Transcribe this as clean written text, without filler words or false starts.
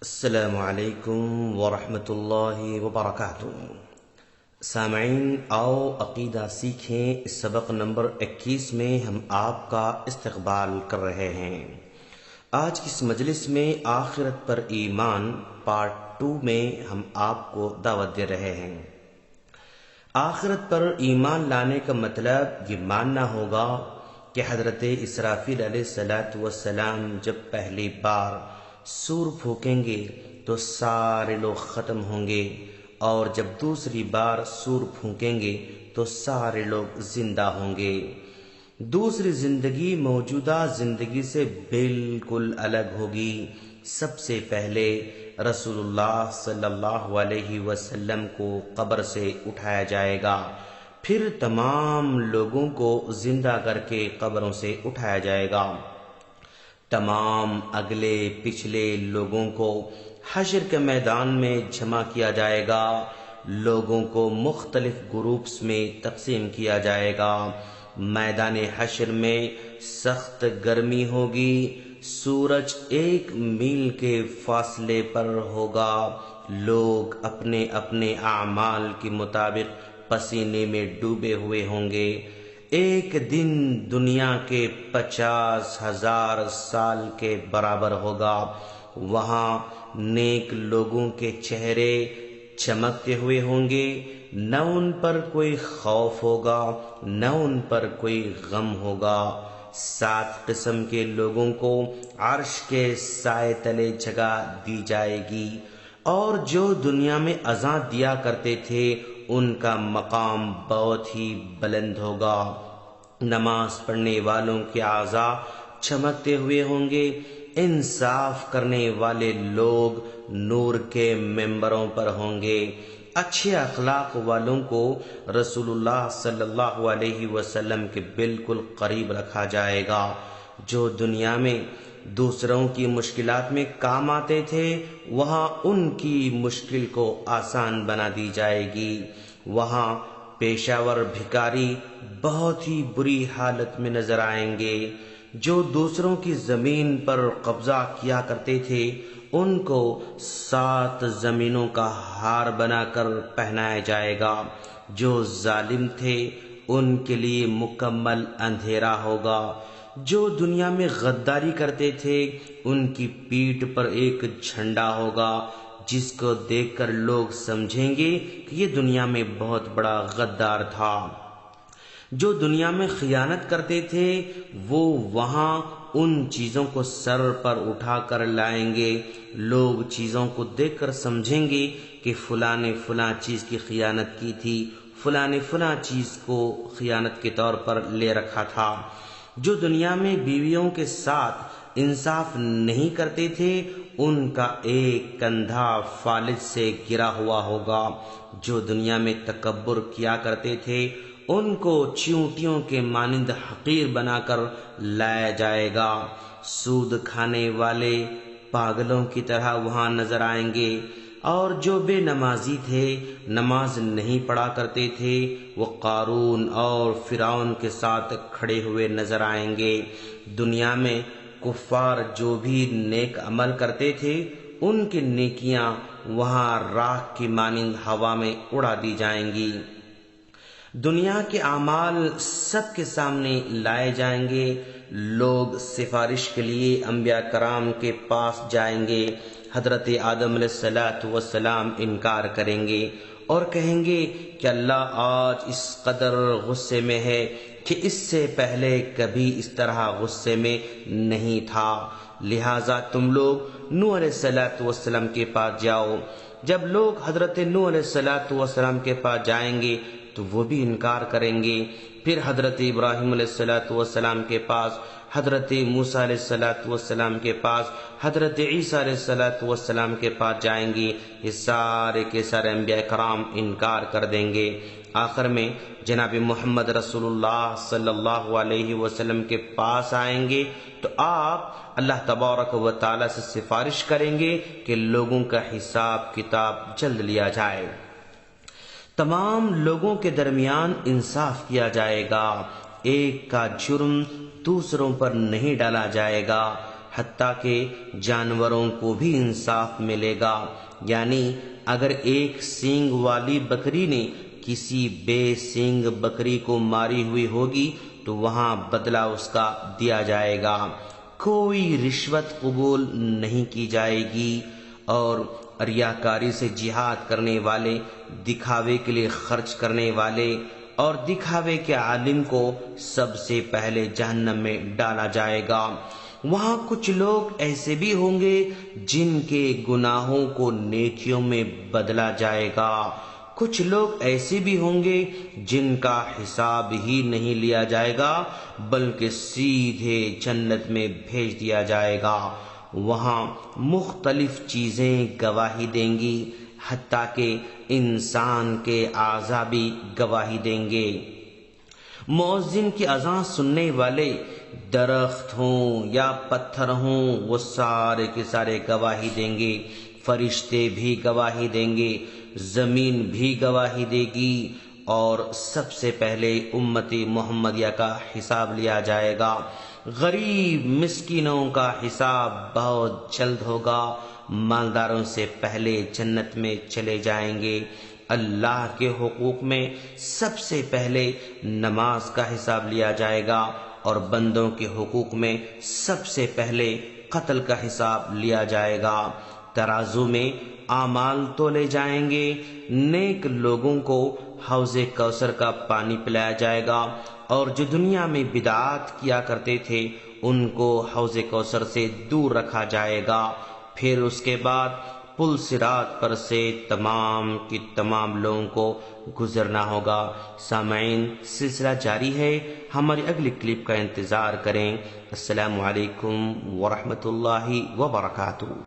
السلام علیکم ورحمۃ اللہ وبرکاتہ۔ سامعین، آؤ عقیدہ سیکھیں۔ اس سبق نمبر 21 میں ہم آپ کا استقبال کر رہے ہیں۔ آج کی اس مجلس میں آخرت پر ایمان پارٹ 2 میں ہم آپ کو دعوت دے رہے ہیں۔ آخرت پر ایمان لانے کا مطلب یہ ماننا ہوگا کہ حضرت اسرافیل علیہ السلام جب پہلی بار سور پھونکیں گے تو سارے لوگ ختم ہوں گے، اور جب دوسری بار سور پھونکیں گے تو سارے لوگ زندہ ہوں گے۔ دوسری زندگی موجودہ زندگی سے بالکل الگ ہوگی۔ سب سے پہلے رسول اللہ صلی اللہ علیہ وسلم کو قبر سے اٹھایا جائے گا، پھر تمام لوگوں کو زندہ کر کے قبروں سے اٹھایا جائے گا۔ تمام اگلے پچھلے لوگوں کو حشر کے میدان میں جمع کیا جائے گا۔ لوگوں کو مختلف گروپس میں تقسیم کیا جائے گا۔ میدان حشر میں سخت گرمی ہوگی، سورج 1 میل کے فاصلے پر ہوگا۔ لوگ اپنے اپنے اعمال کے مطابق پسینے میں ڈوبے ہوئے ہوں گے۔ ایک دن دنیا کے 50,000 سال کے برابر ہوگا۔ وہاں نیک لوگوں کے چہرے چمکتے ہوئے ہوں گے، نہ ان پر کوئی خوف ہوگا نہ ان پر کوئی غم ہوگا۔ 7 قسم کے لوگوں کو عرش کے سائے تلے جگہ دی جائے گی، اور جو دنیا میں اذان دیا کرتے تھے ان کا مقام بہت ہی بلند ہوگا۔ نماز پڑھنے والوں کے اعضاء چمکتے ہوئے ہوں گے۔ انصاف کرنے والے لوگ نور کے ممبروں پر ہوں گے۔ اچھے اخلاق والوں کو رسول اللہ صلی اللہ علیہ وسلم کے بالکل قریب رکھا جائے گا۔ جو دنیا میں دوسروں کی مشکلات میں کام آتے تھے وہاں ان کی مشکل کو آسان بنا دی جائے گی۔ وہاں پیشہ ور بھکاری بہت ہی بری حالت میں نظر آئیں گے۔ جو دوسروں کی زمین پر قبضہ کیا کرتے تھے ان کو 7 زمینوں کا ہار بنا کر پہنایا جائے گا۔ جو ظالم تھے ان کے لیے مکمل اندھیرا ہوگا۔ جو دنیا میں غداری کرتے تھے ان کی پیٹھ پر ایک جھنڈا ہوگا جس کو دیکھ کر لوگ سمجھیں گے کہ یہ دنیا میں بہت بڑا غدار تھا۔ جو دنیا میں خیانت کرتے تھے وہ وہاں ان چیزوں کو سر پر اٹھا کر لائیں گے۔ لوگ چیزوں کو دیکھ کر سمجھیں گے کہ فلاں نے فلاں چیز کی خیانت کی تھی، فلاں نے فلاں چیز کو خیانت کے طور پر لے رکھا تھا۔ جو دنیا میں بیویوں کے ساتھ انصاف نہیں کرتے تھے ان کا ایک کندھا فالج سے گرا ہوا ہوگا۔ جو دنیا میں تکبر کیا کرتے تھے ان کو چیونٹیوں کے مانند حقیر بنا کر لایا جائے گا۔ سود کھانے والے پاگلوں کی طرح وہاں نظر آئیں گے، اور جو بے نمازی تھے، نماز نہیں پڑھا کرتے تھے، وہ قارون اور فرعون کے ساتھ کھڑے ہوئے نظر آئیں گے۔ دنیا میں کفار جو بھی نیک عمل کرتے تھے ان کی نیکیاں وہاں راکھ کی مانند ہوا میں اڑا دی جائیں گی۔ دنیا کے اعمال سب کے سامنے لائے جائیں گے۔ لوگ سفارش کے لیے انبیاء کرام کے پاس جائیں گے۔ حضرت آدم علیہ السلام انکار کریں گے اور کہیں گے کہ اللہ آج اس قدر غصے میں ہے کہ اس سے پہلے کبھی اس طرح غصے میں نہیں تھا، لہٰذا تم لوگ نوح علیہ السلام کے پاس جاؤ۔ جب لوگ حضرت نوح علیہ السلام کے پاس جائیں گے تو وہ بھی انکار کریں گے۔ پھر حضرت ابراہیم علیہ السلام کے پاس، حضرت موسیٰ علیہ السلام کے پاس، حضرت عیسیٰ علیہ السلام کے پاس جائیں گے۔ یہ سارے کے سارے انبیاء کرام انکار کر دیں گے۔ آخر میں جناب محمد رسول اللہ صلی اللہ علیہ وسلم کے پاس آئیں گے تو آپ اللہ تبارک و تعالیٰ سے سفارش کریں گے کہ لوگوں کا حساب کتاب جلد لیا جائے۔ تمام لوگوں کے درمیان انصاف کیا جائے گا۔ ایک کا جرم دوسروں پر نہیں ڈالا جائے گا۔ حتیٰ کہ جانوروں کو بھی انصاف ملے گا۔ یعنی اگر ایک سینگ والی بکری نے کسی بے سینگ بکری کو ماری ہوئی ہوگی تو وہاں بدلہ اس کا دیا جائے گا۔ کوئی رشوت قبول نہیں کی جائے گی، اور ریاکاری سے جہاد کرنے والے، دکھاوے کے لیے خرچ کرنے والے اور دکھاوے کے عالم کو سب سے پہلے جہنم میں ڈالا جائے گا۔ وہاں کچھ لوگ ایسے بھی ہوں گے جن کے گناہوں کو نیکیوں میں بدلا جائے گا، کچھ لوگ ایسے بھی ہوں گے جن کا حساب ہی نہیں لیا جائے گا بلکہ سیدھے جنت میں بھیج دیا جائے گا۔ وہاں مختلف چیزیں گواہی دیں گی، حتیٰ کہ انسان کے اعضاء بھی گواہی دیں گے۔ مؤذن کی اذان سننے والے درخت ہوں یا پتھر ہوں، وہ سارے کے سارے گواہی دیں گے، فرشتے بھی گواہی دیں گے، زمین بھی گواہی دے گی، اور سب سے پہلے امتی محمدیہ کا حساب لیا جائے گا۔ غریب مسکینوں کا حساب بہت جلد ہوگا، مالداروں سے پہلے جنت میں چلے جائیں گے۔ اللہ کے حقوق میں سب سے پہلے نماز کا حساب لیا جائے گا، اور بندوں کے حقوق میں سب سے پہلے قتل کا حساب لیا جائے گا۔ ترازو میں اعمال تولے جائیں گے، نیک لوگوں کو حوض کوثر کا پانی پلایا جائے گا، اور جو دنیا میں بدعات کیا کرتے تھے ان کو حوض کوثر سے دور رکھا جائے گا۔ پھر اس کے بعد پل صراط پر سے تمام کی تمام لوگوں کو گزرنا ہوگا۔ سامعین، سلسلہ جاری ہے، ہماری اگلی کلپ کا انتظار کریں۔ السلام علیکم ورحمۃ اللہ وبرکاتہ۔